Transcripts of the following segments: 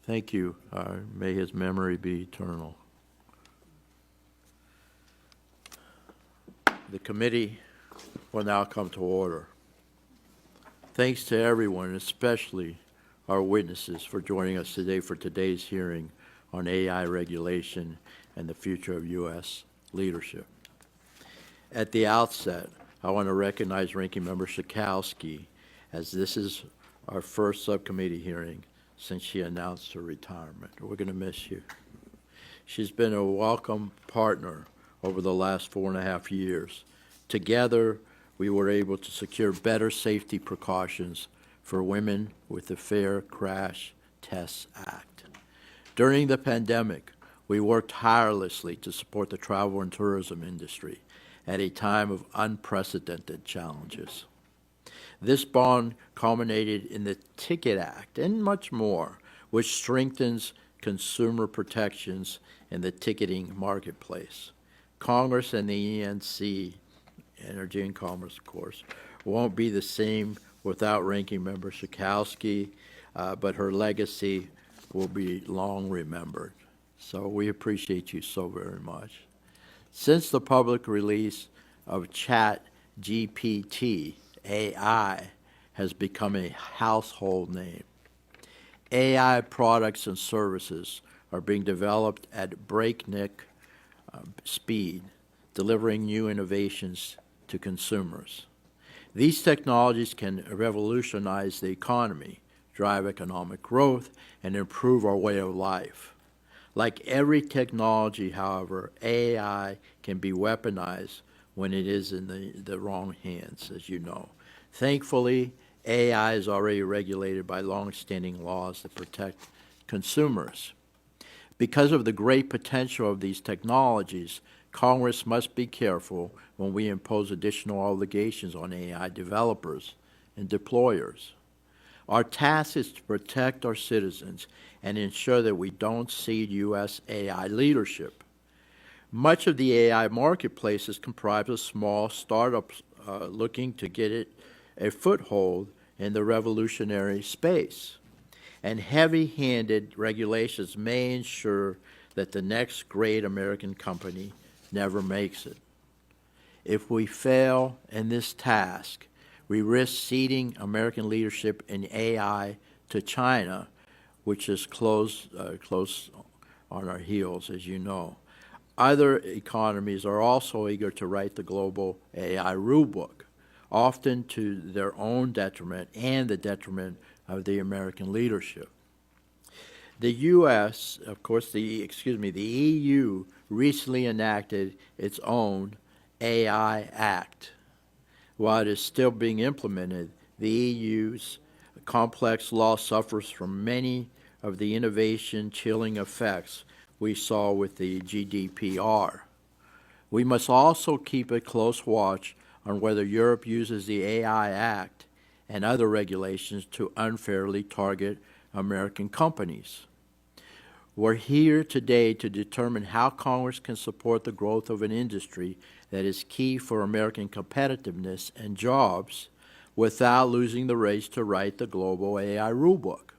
Thank you. May his memory be eternal. The committee will now come to order. Thanks to everyone, especially our witnesses, for joining us today for today's hearing on AI regulation and the future of U.S. leadership. At the outset, I want to recognize Ranking Member Schakowsky, as this is our first subcommittee hearing since she announced her retirement. We're going to miss you. She's been a welcome partner over the last 4.5 years. Together, we were able to secure better safety precautions for women with the Fair Crash Tests Act. During the pandemic, we worked tirelessly to support the travel and tourism industry at a time of unprecedented challenges. This bond culminated in the Ticket Act and much more, which strengthens consumer protections in the ticketing marketplace. Congress and the ENC, Energy and Commerce, of course, won't be the same without Ranking Member Schakowsky, but her legacy will be long remembered. So we appreciate you so very much. Since the public release of ChatGPT, AI has become a household name. AI products and services are being developed at breakneck speed, delivering new innovations to consumers. These technologies can revolutionize the economy, drive economic growth, and improve our way of life. Like every technology, however, AI can be weaponized when it is in the wrong hands, as you know. Thankfully, AI is already regulated by long-standing laws that protect consumers. Because of the great potential of these technologies, Congress must be careful when we impose additional obligations on AI developers and deployers. Our task is to protect our citizens and ensure that we don't cede U.S. AI leadership. Much of the AI marketplace is comprised of small startups looking to get a foothold in the revolutionary space. And heavy-handed regulations may ensure that the next great American company never makes it. If we fail in this task, we risk ceding American leadership in AI to China, which is close on our heels, as you know. Other economies are also eager to write the global AI rulebook, often to their own detriment and the detriment of the American leadership. The U.S., of course, the EU recently enacted its own AI Act. While it is still being implemented, the EU's complex law suffers from many of the innovation-chilling effects we saw with the GDPR. We must also keep a close watch on whether Europe uses the AI Act and other regulations to unfairly target American companies. We're here today to determine how Congress can support the growth of an industry that is key for American competitiveness and jobs without losing the race to write the global AI rulebook.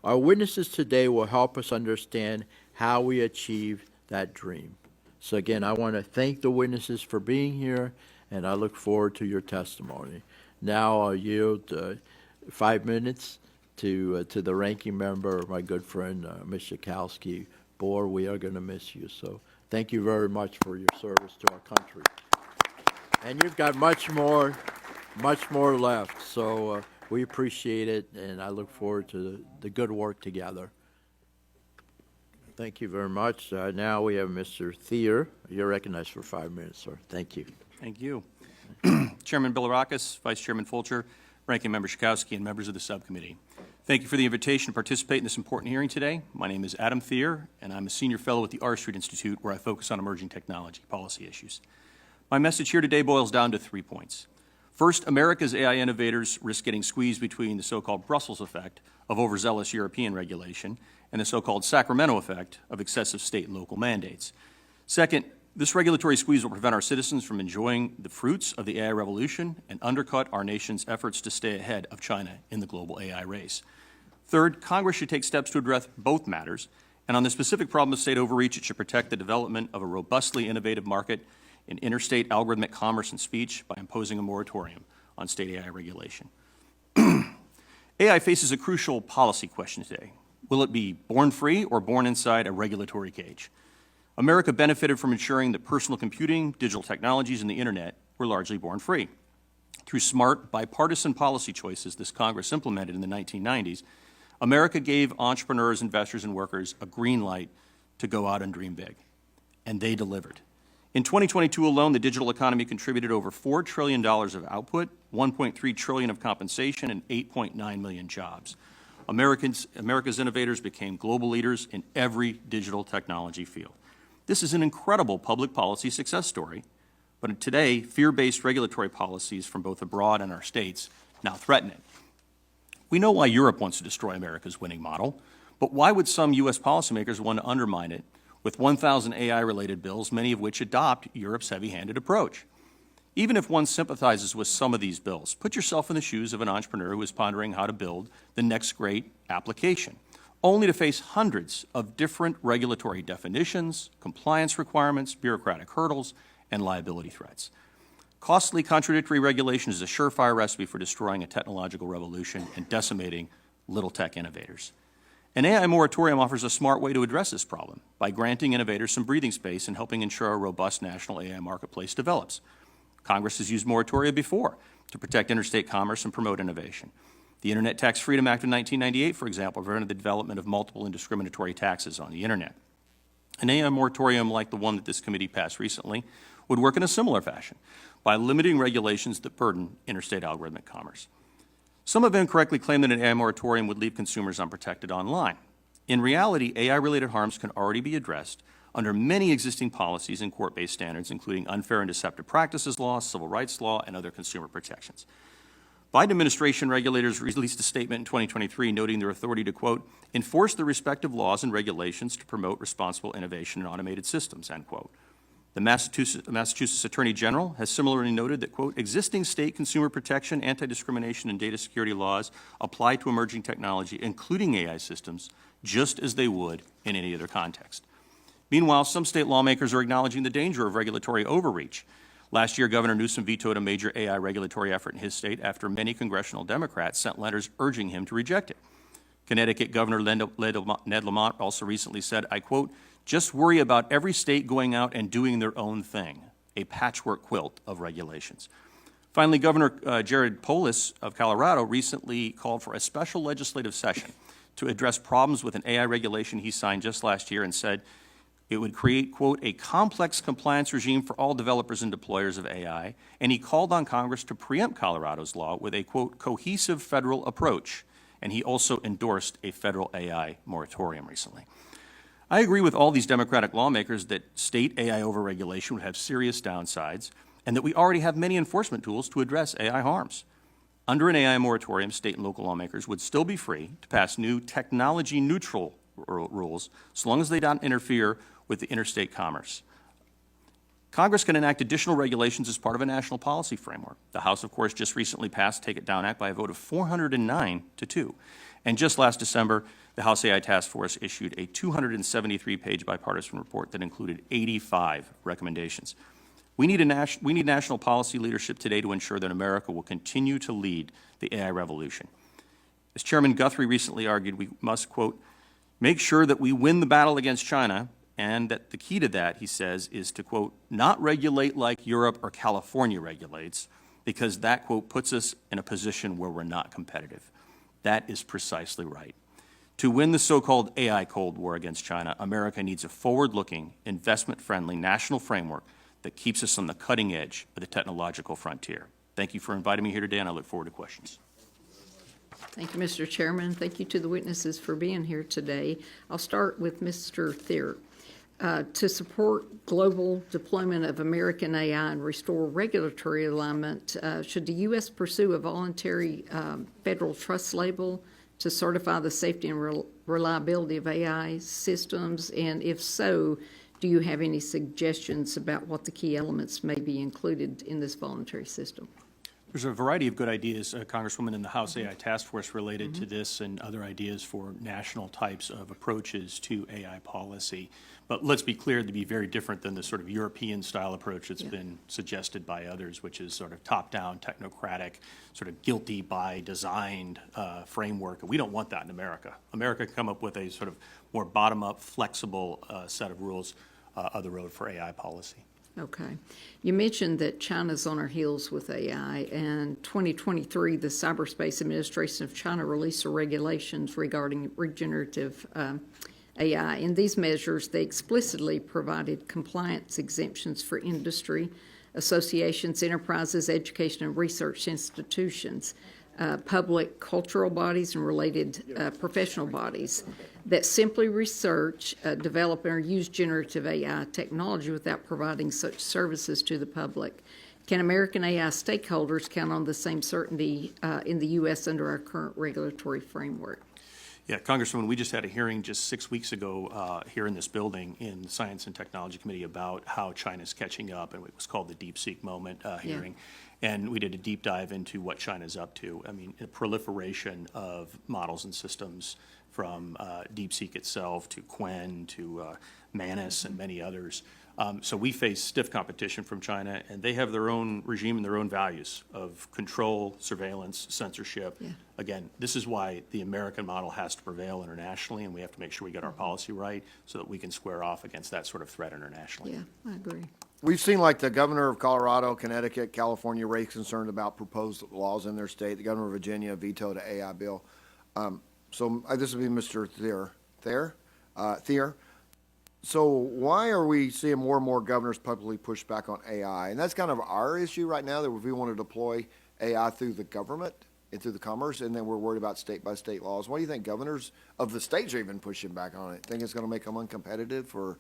Our witnesses today will help us understand how we achieve that dream. So again, I want to thank the witnesses for being here, and I look forward to your testimony. Now I'll yield 5 minutes to the ranking member, my good friend, Ms. Schakowsky. Bohr, we are going to miss you. So thank you very much for your service to our country. And you've got much more left. So we appreciate it, and I look forward to the good work together. Thank you very much. Now we have Mr. Thierer. You're recognized for 5 minutes, sir. Thank you. Thank you. Chairman Bilirakis, Vice Chairman Fulcher, Ranking Member Schakowsky, and members of the subcommittee. Thank you for the invitation to participate in this important hearing today. My name is Adam Thierer, and I'm a senior fellow at the R Street Institute, where I focus on emerging technology policy issues. My message here today boils down to 3 points. First, America's AI innovators risk getting squeezed between the so-called Brussels effect of overzealous European regulation and the so-called Sacramento effect of excessive state and local mandates. Second, this regulatory squeeze will prevent our citizens from enjoying the fruits of the AI revolution and undercut our nation's efforts to stay ahead of China in the global AI race. Third, Congress should take steps to address both matters, and on the specific problem of state overreach, it should protect the development of a robustly innovative market in interstate algorithmic commerce and speech by imposing a moratorium on state AI regulation. AI faces a crucial policy question today. Will it be born free or born inside a regulatory cage? America benefited from ensuring that personal computing, digital technologies, and the internet were largely born free. Through smart, bipartisan policy choices this Congress implemented in the 1990s, America gave entrepreneurs, investors, and workers a green light to go out and dream big. And they delivered. In 2022 alone, the digital economy contributed over $4 trillion of output, $1.3 trillion of compensation, and 8.9 million jobs. America's innovators became global leaders in every digital technology field. This is an incredible public policy success story, but today, fear-based regulatory policies from both abroad and our states now threaten it. We know why Europe wants to destroy America's winning model, but why would some U.S. policymakers want to undermine it with 1,000 AI-related bills, many of which adopt Europe's heavy-handed approach? Even if one sympathizes with some of these bills, put yourself in the shoes of an entrepreneur who is pondering how to build the next great application, only to face hundreds of different regulatory definitions, compliance requirements, bureaucratic hurdles, and liability threats. Costly, contradictory regulation is a surefire recipe for destroying a technological revolution and decimating little tech innovators. An AI moratorium offers a smart way to address this problem by granting innovators some breathing space and helping ensure a robust national AI marketplace develops. Congress has used moratoria before to protect interstate commerce and promote innovation. The Internet Tax Freedom Act of 1998, for example, prevented the development of multiple indiscriminatory taxes on the Internet. An AI moratorium like the one that this committee passed recently would work in a similar fashion by limiting regulations that burden interstate algorithmic commerce. Some have incorrectly claimed that an AI moratorium would leave consumers unprotected online. In reality, AI-related harms can already be addressed under many existing policies and court-based standards, including unfair and deceptive practices law, civil rights law, and other consumer protections. Biden administration regulators released a statement in 2023 noting their authority to, quote, enforce the respective laws and regulations to promote responsible innovation in automated systems, end quote. The Massachusetts Attorney General has similarly noted that, quote, existing state consumer protection, anti-discrimination, and data security laws apply to emerging technology, including AI systems, just as they would in any other context. Meanwhile, some state lawmakers are acknowledging the danger of regulatory overreach. Last year, Governor Newsom vetoed a major AI regulatory effort in his state after many congressional Democrats sent letters urging him to reject it. Connecticut Governor Ned Lamont also recently said, I quote, just worry about every state going out and doing their own thing, a patchwork quilt of regulations. Finally, Governor Jared Polis of Colorado recently called for a special legislative session to address problems with an AI regulation he signed just last year and said it would create, quote, a complex compliance regime for all developers and deployers of AI, and he called on Congress to preempt Colorado's law with a, quote, cohesive federal approach, and he also endorsed a federal AI moratorium recently. I agree with all these Democratic lawmakers that state AI overregulation would have serious downsides and that we already have many enforcement tools to address AI harms. Under an AI moratorium, state and local lawmakers would still be free to pass new technology-neutral rules so long as they don't interfere with the interstate commerce. Congress can enact additional regulations as part of a national policy framework. The House, of course, just recently passed Take It Down Act by a vote of 409 to 2. And just last December, the House AI Task Force issued a 273-page bipartisan report that included 85 recommendations. We need national policy leadership today to ensure that America will continue to lead the AI revolution. As Chairman Guthrie recently argued, we must, quote, make sure that we win the battle against China, and that the key to that, he says, is to, quote, not regulate like Europe or California regulates, because that, quote, puts us in a position where we're not competitive. That is precisely right. To win the so-called AI Cold War against China, America needs a forward-looking, investment-friendly national framework that keeps us on the cutting edge of the technological frontier. Thank you for inviting me here today, and I look forward to questions. Thank you, Mr. Chairman. Thank you to the witnesses for being here today. I'll start with Mr. Thierer. To support global deployment of American AI and restore regulatory alignment, should the U.S. pursue a voluntary federal trust label to certify the safety and reliability of AI systems? And if so, do you have any suggestions about what the key elements may be included in this voluntary system? There's a variety of good ideas, Congresswoman, in the House AI Task Force related to this and other ideas for national types of approaches to AI policy. But let's be clear, to be very different than the sort of European-style approach that's been suggested by others, which is sort of top-down, technocratic, sort of guilty by designed framework. And we don't want that in America. America can come up with a sort of more bottom-up, flexible set of rules of the road for AI policy. Okay. You mentioned that China's on our heels with AI, and 2023, the Cyberspace Administration of China released the regulations regarding regenerative AI. In these measures, they explicitly provided compliance exemptions for industry, associations, enterprises, education and research institutions, public cultural bodies, and related professional bodies that simply research, develop, or use generative AI technology without providing such services to the public. Can American AI stakeholders count on the same certainty in the U.S. under our current regulatory framework? Yeah, Congresswoman, we just had a hearing just 6 weeks ago here in this building in the Science and Technology Committee about how China's catching up, and it was called the DeepSeek Moment hearing. And we did a deep dive into what China's up to. I mean, a proliferation of models and systems from DeepSeek itself to Qwen to Manus and many others. So we face stiff competition from China, and they have their own regime and their own values of control, surveillance, censorship. Yeah. Again, this is why the American model has to prevail internationally, and we have to make sure we get our policy right so that we can square off against that sort of threat internationally. Yeah, I agree. We've seen like the governor of Colorado, Connecticut, California raise concern about proposed laws in their state. The governor of Virginia vetoed an AI bill. So this would be Mr. Thierer. So why are we seeing more and more governors publicly push back on AI? And that's kind of our issue right now, that we want to deploy AI through the government and through the commerce, and then we're worried about state-by-state laws. Why do you think governors of the states are even pushing back on it? Think it's going to make them uncompetitive or?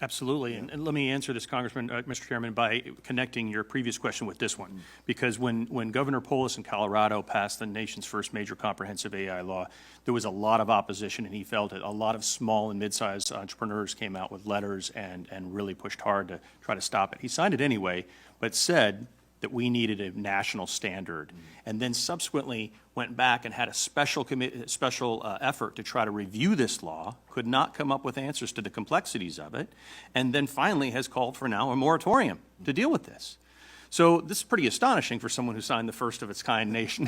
Absolutely, and let me answer this, Congressman, Mr. Chairman, by connecting your previous question with this one. Because when Governor Polis in Colorado passed the nation's first major comprehensive AI law, there was a lot of opposition, and he felt it. A lot of small and mid-sized entrepreneurs came out with letters and really pushed hard to try to stop it. He signed it anyway, but said that we needed a national standard, and then subsequently went back and had a special effort to try to review this law, could not come up with answers to the complexities of it, and then finally has called for now a moratorium to deal with this. So this is pretty astonishing for someone who signed the first of its kind nation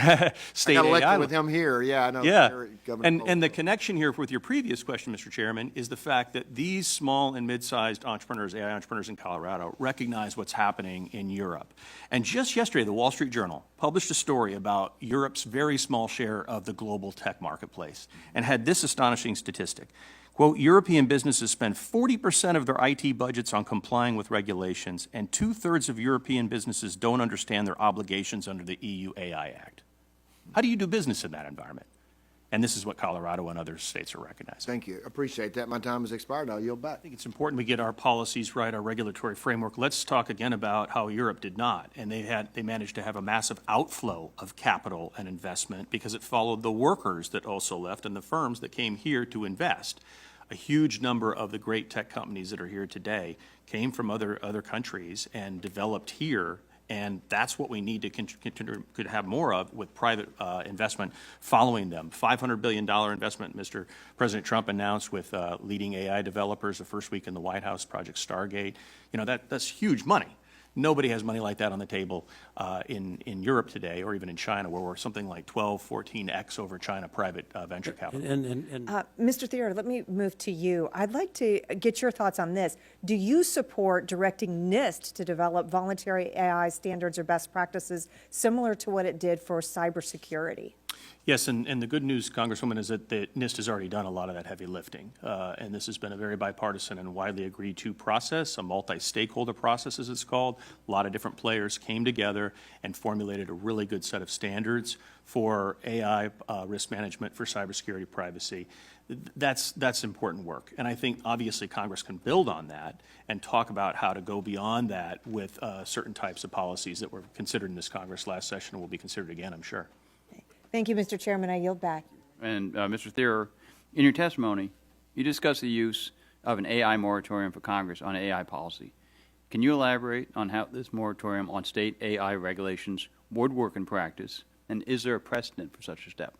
state I got AI elected law. with him here. Yeah, I know. Yeah, Governor and the connection here with your previous question, Mr. Chairman, is the fact that these small and mid-sized entrepreneurs, AI entrepreneurs in Colorado, recognize what's happening in Europe. And just yesterday, the Wall Street Journal published a story about Europe's very small share of the global tech marketplace and had this astonishing statistic. Quote, European businesses spend 40% of their IT budgets on complying with regulations, and 2/3 of European businesses don't understand their obligations under the EU AI Act. How do you do business in that environment? And this is what Colorado and other states are recognizing. Thank you. Appreciate that. My time has expired. I'll yield back. I think it's important we get our policies right, our regulatory framework. Let's talk again about how Europe did not. And they managed to have a massive outflow of capital and investment because it followed the workers that also left and the firms that came here to invest. A huge number of the great tech companies that are here today came from other countries and developed here, and that's what we need to continue to have more of with private investment following them. $500 billion investment Mr. President Trump announced with leading AI developers the first week in the White House, Project Stargate. You know, that's huge money. Nobody has money like that on the table in Europe today, or even in China, where we're something like 12, 14x over China private venture capital. Mr. Thierer, let me move to you. I'd like to get your thoughts on this. Do you support directing NIST to develop voluntary AI standards or best practices similar to what it did for cybersecurity? Yes, and the good news, Congresswoman, is that the NIST has already done a lot of that heavy lifting. And this has been a very bipartisan and widely agreed to process, a multi-stakeholder process as it's called. A lot of different players came together and formulated a really good set of standards for AI risk management, for cybersecurity, privacy. That's important work. And I think obviously Congress can build on that and talk about how to go beyond that with certain types of policies that were considered in this Congress last session and will be considered again, I'm sure. Thank you, Mr. Chairman. I yield back. And Mr. Thierer, in your testimony, you discussed the use of an AI moratorium for Congress on AI policy. Can you elaborate on how this moratorium on state AI regulations would work in practice? And is there a precedent for such a step?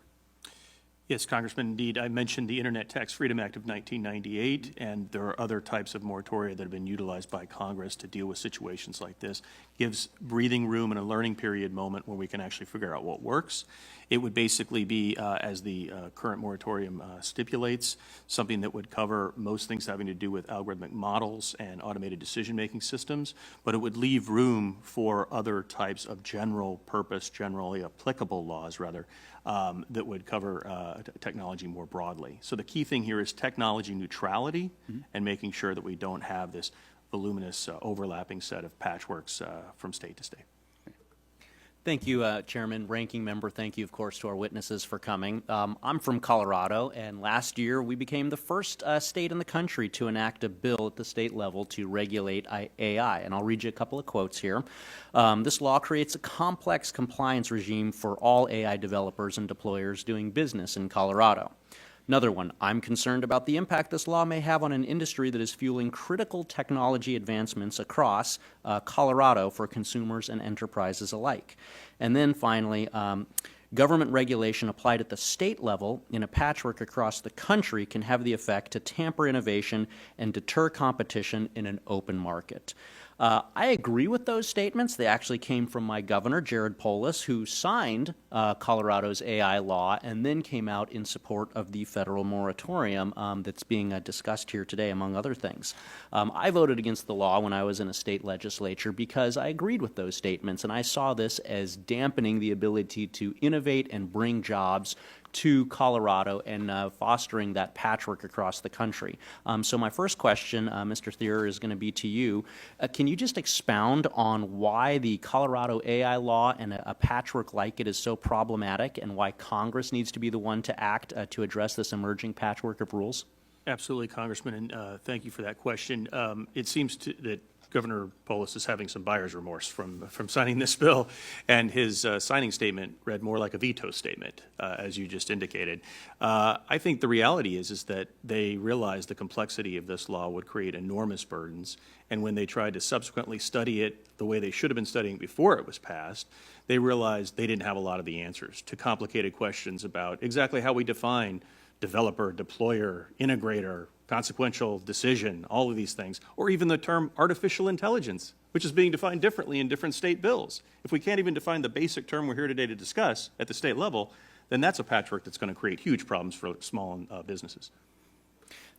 Yes, Congressman, indeed. I mentioned the Internet Tax Freedom Act of 1998, and there are other types of moratoria that have been utilized by Congress to deal with situations like this. Gives breathing room and a learning period moment where we can actually figure out what works. It would basically be, as the current moratorium stipulates, something that would cover most things having to do with algorithmic models and automated decision-making systems, but it would leave room for other types of general purpose, generally applicable laws, rather, that would cover technology more broadly. So the key thing here is technology neutrality and making sure that we don't have this voluminous overlapping set of patchworks from state to state. Thank you, Chairman, Ranking Member. Thank you, of course, to our witnesses for coming. I'm from Colorado, and last year we became the first state in the country to enact a bill at the state level to regulate AI. And I'll read you a couple of quotes here. This law creates a complex compliance regime for all AI developers and deployers doing business in Colorado. Another one, I'm concerned about the impact this law may have on an industry that is fueling critical technology advancements across Colorado for consumers and enterprises alike. And then finally, government regulation applied at the state level in a patchwork across the country can have the effect to tamper innovation and deter competition in an open market. I agree with those statements. They actually came from my governor, Jared Polis, who signed Colorado's AI law and then came out in support of the federal moratorium that's being discussed here today, among other things. I voted against the law when I was in a state legislature because I agreed with those statements, and I saw this as dampening the ability to innovate and bring jobs to Colorado and fostering that patchwork across the country. So my first question, Mr. Thierer, is going to be to you. Can you just expound on why the Colorado AI law and a patchwork like it is so problematic and why Congress needs to be the one to act to address this emerging patchwork of rules? Absolutely, Congressman, and thank you for that question. It seems that Governor Polis is having some buyer's remorse from signing this bill, and his signing statement read more like a veto statement, as you just indicated. I think the reality is that they realized the complexity of this law would create enormous burdens, and when they tried to subsequently study it the way they should have been studying before it was passed, they realized they didn't have a lot of the answers to complicated questions about exactly how we define developer, deployer, integrator, consequential decision, all of these things, or even the term artificial intelligence, which is being defined differently in different state bills. If we can't even define the basic term we're here today to discuss at the state level, then that's a patchwork that's going to create huge problems for small businesses.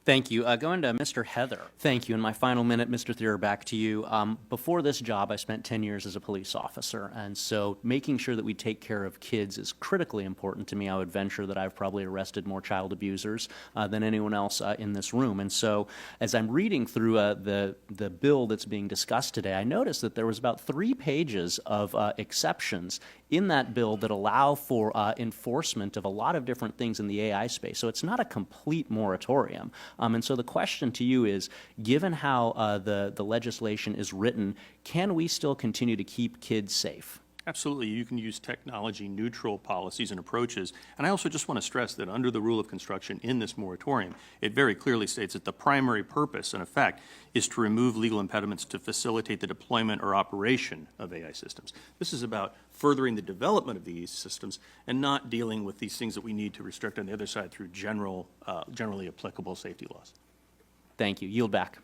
Thank you. Going to Mr. Heather. Thank you. In my final minute, Mr. Thierer, back to you. Before this job, I spent 10 years as a police officer, and so making sure that we take care of kids is critically important to me. I would venture that I've probably arrested more child abusers than anyone else in this room. And so as I'm reading through the bill that's being discussed today, I noticed that there was about 3 pages of exceptions in that bill that allow for enforcement of a lot of different things in the AI space. So it's not a complete moratorium. And so the question to you is, given how the legislation is written, can we still continue to keep kids safe? Absolutely. You can use technology-neutral policies and approaches. And I also just want to stress that under the rule of construction in this moratorium, it very clearly states that the primary purpose, in effect, is to remove legal impediments to facilitate the deployment or operation of AI systems. This is about furthering the development of these systems and not dealing with these things that we need to restrict on the other side through generally applicable safety laws. Thank you. Yield back.